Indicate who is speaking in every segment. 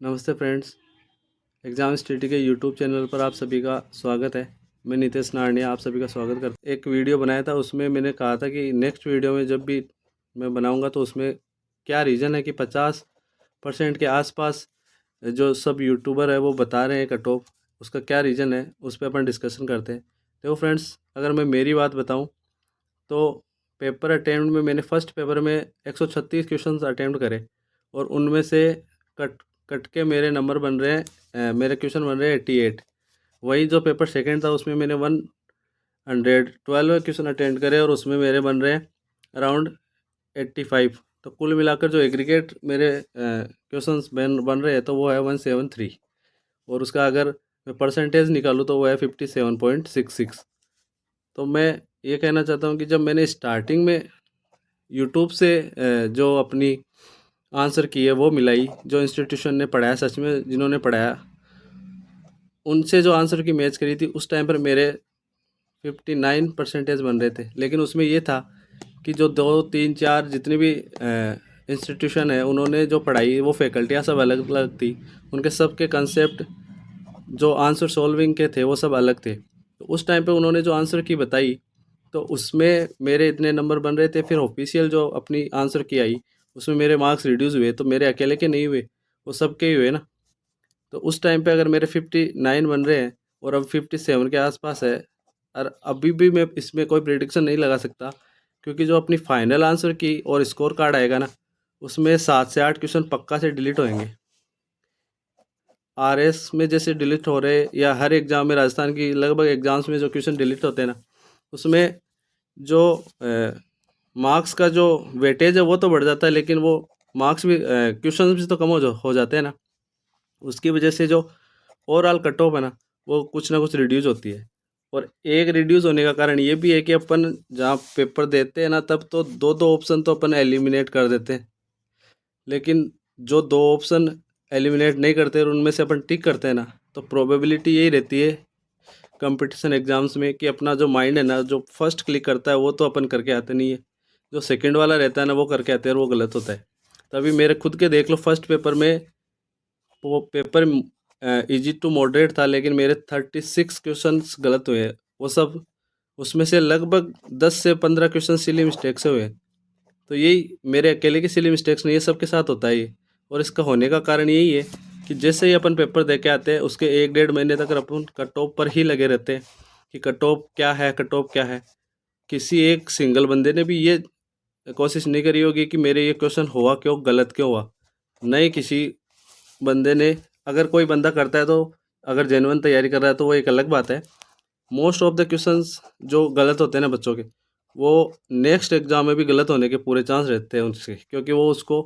Speaker 1: नमस्ते friends. Exam study के YouTube channel पर आप सभी का स्वागत है। मैं नितेश नारनिया आप सभी का स्वागत करता हूँ। एक वीडियो बनाया था, उसमें मैंने कहा था कि नेक्स्ट वीडियो में जब भी मैं बनाऊंगा तो उसमें क्या रीज़न है कि 50% के आसपास जो सब यूट्यूबर है वो बता रहे हैं कट ऑफ, उसका क्या रीज़न है उस पर अपन डिस्कशन करते हैं। देखो फ्रेंड्स, अगर मैं मेरी बात बताऊँ तो पेपर अटैम्प्ट में मैंने फ़र्स्ट पेपर में 136 क्वेश्चंस अटैम्प्ट करे और उनमें से कट कट के मेरे नंबर बन रहे हैं, मेरे क्वेश्चन बन रहे हैं 88। वही जो पेपर सेकंड था उसमें मैंने 112 क्वेश्चन अटेंड करे और उसमें मेरे बन रहे हैं अराउंड 85। तो कुल मिलाकर जो एग्रीगेट मेरे क्वेश्चंस बन रहे हैं तो वो है 173 और उसका अगर मैं परसेंटेज निकालूँ तो वो है 57.66। तो मैं ये कहना चाहता हूँ कि जब मैंने स्टार्टिंग में यूट्यूब से जो अपनी आंसर की है वो मिलाई, जो इंस्टीट्यूशन ने पढ़ाया, सच में जिन्होंने पढ़ाया उनसे जो आंसर की मैच करी थी, उस टाइम पर मेरे 59 परसेंटेज बन रहे थे। लेकिन उसमें ये था कि जो 2 3 4 जितनी भी इंस्टीट्यूशन है उन्होंने जो पढ़ाई वो फैकल्टियाँ सब अलग अलग थी, उनके सब के कंसेप्ट जो आंसर सॉल्विंग के थे वो सब अलग थे। तो उस टाइम पे उन्होंने जो आंसर की बताई तो उसमें मेरे इतने नंबर बन रहे थे। फिर ऑफिशियल जो अपनी आंसर की आई उसमें मेरे मार्क्स रिड्यूस हुए, तो मेरे अकेले के नहीं हुए, वो सबके ही हुए ना। तो उस टाइम पे अगर मेरे 59 बन रहे हैं और अब 57 के आसपास है, और अभी भी मैं इसमें कोई प्रिडिक्शन नहीं लगा सकता क्योंकि जो अपनी फाइनल आंसर की और स्कोर कार्ड आएगा ना उसमें 7 से 8 क्वेश्चन पक्का से डिलीट होंगे। आरएस में जैसे डिलीट हो रहे या हर एग्ज़ाम में राजस्थान की लगभग एग्ज़ाम्स में जो क्वेश्चन डिलीट होते हैं ना उसमें जो मार्क्स का जो वेटेज है वो तो बढ़ जाता है, लेकिन वो मार्क्स भी क्वेश्चन भी तो कम हो जाते हैं ना। उसकी वजह से जो ओवरऑल कट ऑफ है ना वो कुछ ना कुछ रिड्यूस होती है। और एक रिड्यूस होने का कारण ये भी है कि अपन जहाँ पेपर देते हैं ना तब तो दो दो ऑप्शन तो अपन एलिमिनेट कर देते हैं, लेकिन जो दो ऑप्शन एलिमिनेट नहीं करते और उनमें से अपन टिक करते हैं ना तो प्रोबेबिलिटी यही रहती है कंपटीशन एग्जाम्स में कि अपना जो माइंड है ना जो फर्स्ट क्लिक करता है वो तो अपन करके आते नहीं है, जो सेकंड वाला रहता है ना वो करके आते हैं और वो गलत होता है। तभी मेरे खुद के देख लो, फर्स्ट पेपर में वो पेपर इजी टू मॉडरेट था लेकिन मेरे 36 क्वेश्चंस गलत हुए। वो सब उसमें से लगभग 10 से 15 क्वेश्चन सिली मिस्टेक से हुए। तो यही मेरे अकेले की सिली मिस्टेक्स नहीं है, सबके साथ होता है ये। और इसका होने का कारण यही है कि जैसे ही अपन पेपर दे के आते हैं उसके 1 डेढ़ महीने तक अपन कट ऑफ पर ही लगे रहते हैं कि कट ऑफ क्या है, कट ऑफ क्या है। किसी एक सिंगल बंदे ने भी ये कोशिश नहीं करी होगी कि मेरे ये क्वेश्चन हुआ क्यों, गलत क्यों हुआ। नहीं, किसी बंदे ने, अगर कोई बंदा करता है तो अगर जेन्युइन तैयारी कर रहा है तो वो एक अलग बात है। मोस्ट ऑफ द क्वेश्चंस जो गलत होते हैं ना बच्चों के, वो नेक्स्ट एग्जाम में भी गलत होने के पूरे चांस रहते हैं उसके, क्योंकि वो उसको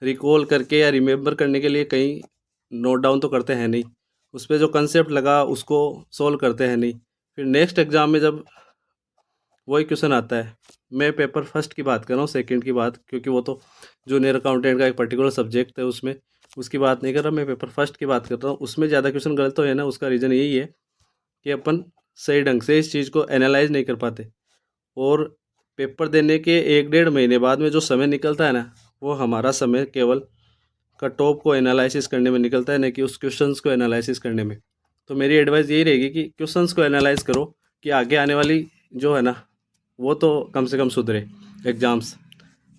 Speaker 1: रिकॉल करके या रिमेंबर करने के लिए कहीं नोट डाउन तो करते हैं नहीं, उस पर जो कंसेप्ट लगा उसको सोल्व करते हैं नहीं। फिर नेक्स्ट एग्जाम में जब वही क्वेश्चन आता है, मैं पेपर फर्स्ट की बात कर रहा हूँ, सेकंड की बात, क्योंकि वो तो जूनियर अकाउंटेंट का एक पर्टिकुलर सब्जेक्ट है उसमें, उसकी बात नहीं कर रहा, मैं पेपर फर्स्ट की बात कर रहा हूँ। उसमें ज़्यादा क्वेश्चन गलत हो है ना, उसका रीज़न यही है कि अपन सही ढंग से इस चीज़ को एनालाइज नहीं कर पाते। और पेपर देने के 1 डेढ़ महीने बाद में जो समय निकलता है ना वो हमारा समय केवल कट ऑफ को एनालिसिस करने में निकलता है, ना कि उस क्वेश्चंस को एनालिसिस करने में। तो मेरी एडवाइस यही रहेगी कि क्वेश्चंस को एनालाइज करो कि आगे आने वाली जो है ना वो तो कम से कम सुधरे एग्ज़ाम्स।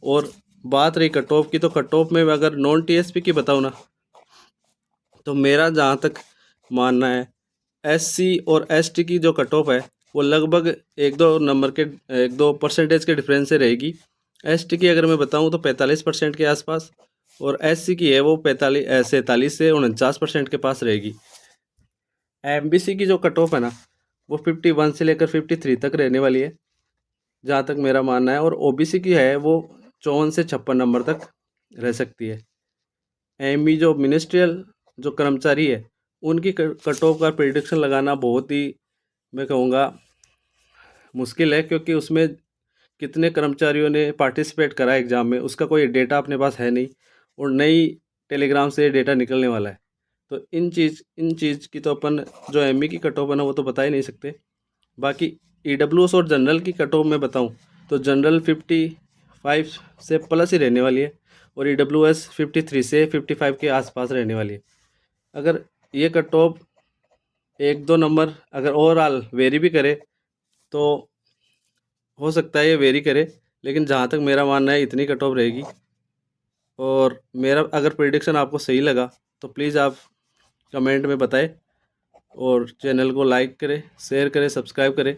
Speaker 1: और बात रही कट ऑफ की, तो कट ऑफ में अगर नॉन टीएसपी की बताऊँ ना तो मेरा जहाँ तक मानना है एससी और एसटी की जो कट ऑफ है वो लगभग 1 2 नंबर के, 1 2 परसेंटेज के डिफरेंस से रहेगी। एसटी की अगर मैं बताऊँ तो 45% के आसपास, और एससी की है वो 47 से 49% के पास रहेगी। एमबीसी की जो कट ऑफ है ना वो 51 से लेकर 53 तक रहने वाली है जहाँ तक मेरा मानना है, और ओबीसी की है वो 54 से 56 नंबर तक रह सकती है। एमई जो मिनिस्ट्रियल जो कर्मचारी है उनकी कट ऑफ का प्रिडिक्शन लगाना बहुत ही, मैं कहूँगा, मुश्किल है, क्योंकि उसमें कितने कर्मचारियों ने पार्टिसिपेट करा एग्ज़ाम में उसका कोई डेटा अपने पास है नहीं, और नई टेलीग्राम से डेटा निकलने वाला है। तो इन चीज़ की तो अपन जो एमई की कट ऑफ है ना वो तो बता ही नहीं सकते। बाकी ईडब्ल्यूएस और जनरल की कट ऑफ में बताऊँ तो जनरल 55 से प्लस ही रहने वाली है, और EWS 53 से 55 के आसपास रहने वाली है। अगर ये कट ऑफ 1-2 नंबर अगर ओवरऑल वेरी भी करे तो हो सकता है ये वेरी करे, लेकिन जहाँ तक मेरा मानना है इतनी कट ऑफ रहेगी। और मेरा अगर प्रेडिक्शन आपको सही लगा तो प्लीज़ आप कमेंट में बताएं और चैनल को लाइक करें, शेयर करें, सब्सक्राइब करें।